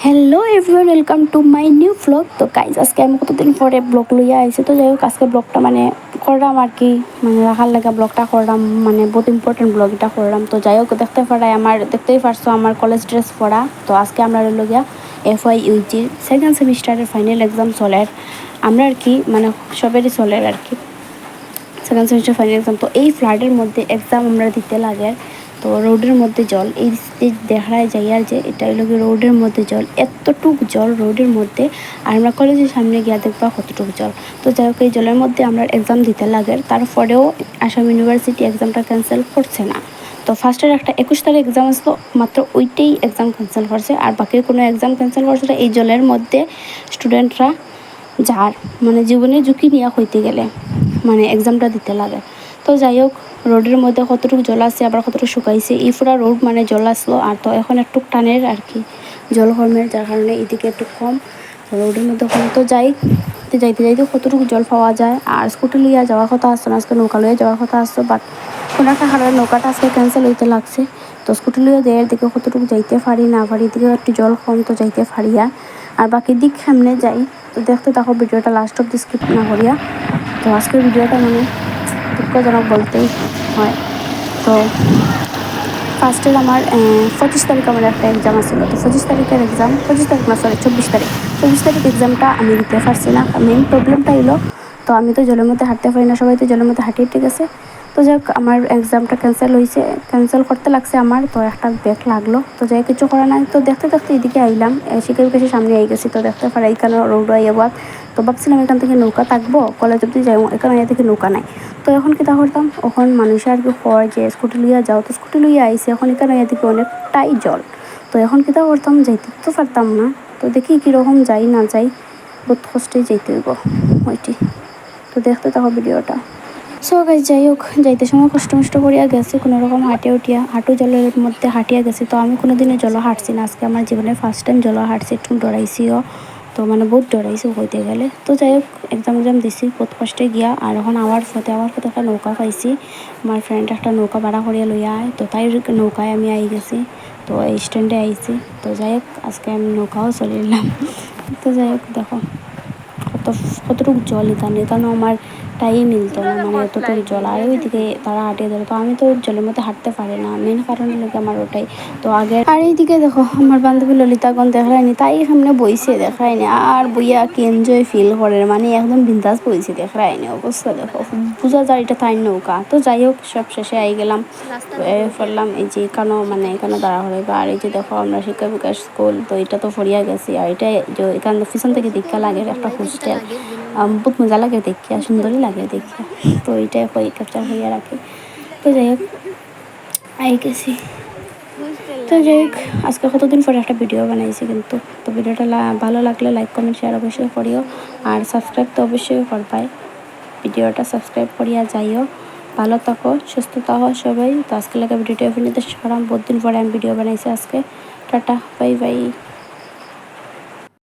Hello everyone, welcome to my new blog. তো guys আজকে আমি কতদিন পরে ব্লগ লইয়া আইছি। তো যাই হোক আজকে ব্লগটা করলাম আর কি, রাখার লাগা ব্লগটা করলাম, বহুত ইম্পর্টেন্ট ব্লগ এটা করলাম। তো যাই হোক দেখতেই পারছো আমার কলেজ ড্রেস পরা। তো আজকে আমরা রইল গিয়া FY/UGর সেকেন্ড সেমিস্টারের ফাইনাল এক্সাম চলের আমরা আর কি, সবেরই চলের আর কি সেকেন্ড সেমিস্টার ফাইনাল এক্সাম। তো এই ফ্লাডের মধ্যে এক্সাম আমরা দিতে লাগে। তো রোডের মধ্যে জল, এই দেখায় যাই আর যে এটা হলো রোডের মধ্যে জল, এতটুক জল রোডের মধ্যে। আর আমরা কলেজের সামনে গিয়া দেখবা কতটুকু জল। তো যাই হোক এই জলের মধ্যে আমরা এক্সাম দিতে লাগে। তারপরেও আসাম ইউনিভার্সিটি এক্সামটা ক্যান্সেল করছে না। তো ফার্স্টের একটা 21 তারিখ এক্সাম আসলো, মাত্র ওইটাই এক্সাম ক্যান্সেল করছে। আর বাকি কোনো এক্সাম ক্যান্সেল করছে না। এই জলের মধ্যে স্টুডেন্টরা যার জীবনে ঝুঁকি নিয়ে হইতে গেলে এক্সামটা দিতে লাগে। তো যাই হোক রোডের মধ্যে কতটুকু জল আছে, আবার কতটুকু শুকাইছে, এই পুরা রোড জল আসলো। আর তো এখন একটু টানের আর কি জল কমের, যার কারণে এদিকে একটু কম রোডের মধ্যে কম। তো যাইতে যাইতে কতটুকু জল পাওয়া যায়। আর স্কুটি লিয়ে যাওয়ার কথা আসতো না, আজকে নৌকা লিয়ে যাওয়ার কথা আসতো, বাট কোনো একটা কারণে নৌকাটা আজকে ক্যান্সেল হইতে লাগছে। তো স্কুটি লিয়ে দেয় দিকে কতটুকু যাইতে পারি না পারি, এদিকে একটু জল কম তো যাইতে পারি। আর বাকি দিক সামনে যাই। তো দেখতে থাকো ভিডিওটা লাস্ট অব দি স্কিপ না করিয়া। তো আজকের ভিডিওটা দুঃখজনক বলতেই হয়। তো ফার্স্টের আমার 25 তারিখ আমার একটা এক্সাম আসছিল। তো 25 তারিখের এক্সাম, 25 তারিখ না সরি 24 তারিখ এক্সামটা আমি দিতে পারছি না। মেইন প্রবলেমটা হলো, তো আমি তো জলের মধ্যে হাঁটতে পারি না, সবাই তো জলের মধ্যে হাঁটিয়ে ঠিক আছে। তো যাই হোক আমার এক্সামটা ক্যান্সেল করতে লাগছে আমার। তো একটা ব্যাক লাগলো, তো যাই কিছু করা নাই। তো দেখতে দেখতে এদিকে আইলাম, শিখের কাছে সামনে আই গেছি। তো দেখতে পারি এইখানে রোড আইয়াবার। তো ভাবছিলাম এখান থেকে নৌকা থাকবো, কলেজ অব্দি যাই, এখানে আইয়া থেকে নৌকা নাই। তো এখন কী করতাম, এখন মানুষে আর কি হয় যে স্কুটি লইয়া যাও, তো স্কুটি লইয়া আইসি, এখন এখানে আইয়া থেকে অনেকটাই জল। তো এখন কী করতাম, যাইতে তো পারতাম না। তো দেখি কীরকম যাই না যাই, বহুত কষ্টেই যাইতে হইব ওইটি। তো দেখতে থাকো ভিডিওটা। সো গাইজ যাই হোক যাইতে সময় কষ্ট করিয়া গেছি, কোনো রকম হাঁটু জলের মধ্যে হাঁটিয়া গেছি। তো আমি কোনো দিনে জল হাঁটছি না, আজকে আমার জীবনে ফার্স্ট টাইম জল হাঁটছি। একটু ডরাইছিও, তো বহুত ডরাইছি হইতে গেলে। তো যাই হোক এক্সাম দিছি বহুত কষ্টে গিয়া। আর এখন আমার ফতে একটা নৌকা পাইছি। আমার ফ্রেন্ড একটা নৌকা ভাড়া করিয়া লইয়া আয়, তো তাই নৌকায় আমি আই গেছি। তো এই স্ট্যান্ডে আইছি। তো যাই হোক আজকে আমি নৌকাও চলিলাম। তো যাই হোক দেখো কতটুকু জল এখানে আমার টাইম মিলতো না, এতটুকু জল। আর ওইদিকে তারা হাঁটিয়ে ধরে, তো আমি তো জলের মধ্যে হাঁটতে পারি না, মেন কারণ লোকে আমার ওটাই। তো আগে আর এইদিকে দেখো আমার বান্ধবী ললিতাগণ দেখায়নি, তাই সামনে বইছে দেখায়নি। আর বইয়া কি এনজয় ফিল করে, একদম বিন্দাস বইছে দেখায়নি। অবস্থা দেখো বোঝা যায় এটা তাই নৌকা। তো যাই হোক সব শেষে আই গেলাম, ফেললাম এই যে এখানে দাঁড়া হলে। আর এই যে দেখো আমরা শিক্ষা বিকাশ স্কুল, তো এটা তো ফরিয়া গেছি। আর এটা যে এখানে পিছন থেকে দীক্ষা লাগে একটা হোস্টেল, বহুত মজা লাগে দেখিয়া, সুন্দরই লাগে দেখিয়া। তো এইটাই ক্যাপচার হইয়া রাখি। তো যাই হোক আই গেছি। তো যাই হোক আজকে কতদিন পরে একটা ভিডিও বানাইছি কিন্তু। তো ভিডিওটা ভালো লাগলে লাইক কমেন্ট শেয়ার অবশ্যই করিও। আর সাবস্ক্রাইব তো অবশ্যই করবাই, ভিডিওটা সাবস্ক্রাইব করিয়া যাইও। ভালো থাকো, সুস্থ থাকো সবাই। তো আজকে লাগে ভিডিওটা ফেলে শেষ করাম। বহুত দিন পরে আমি ভিডিও বানাইছি আজকে। Tata, bye bye.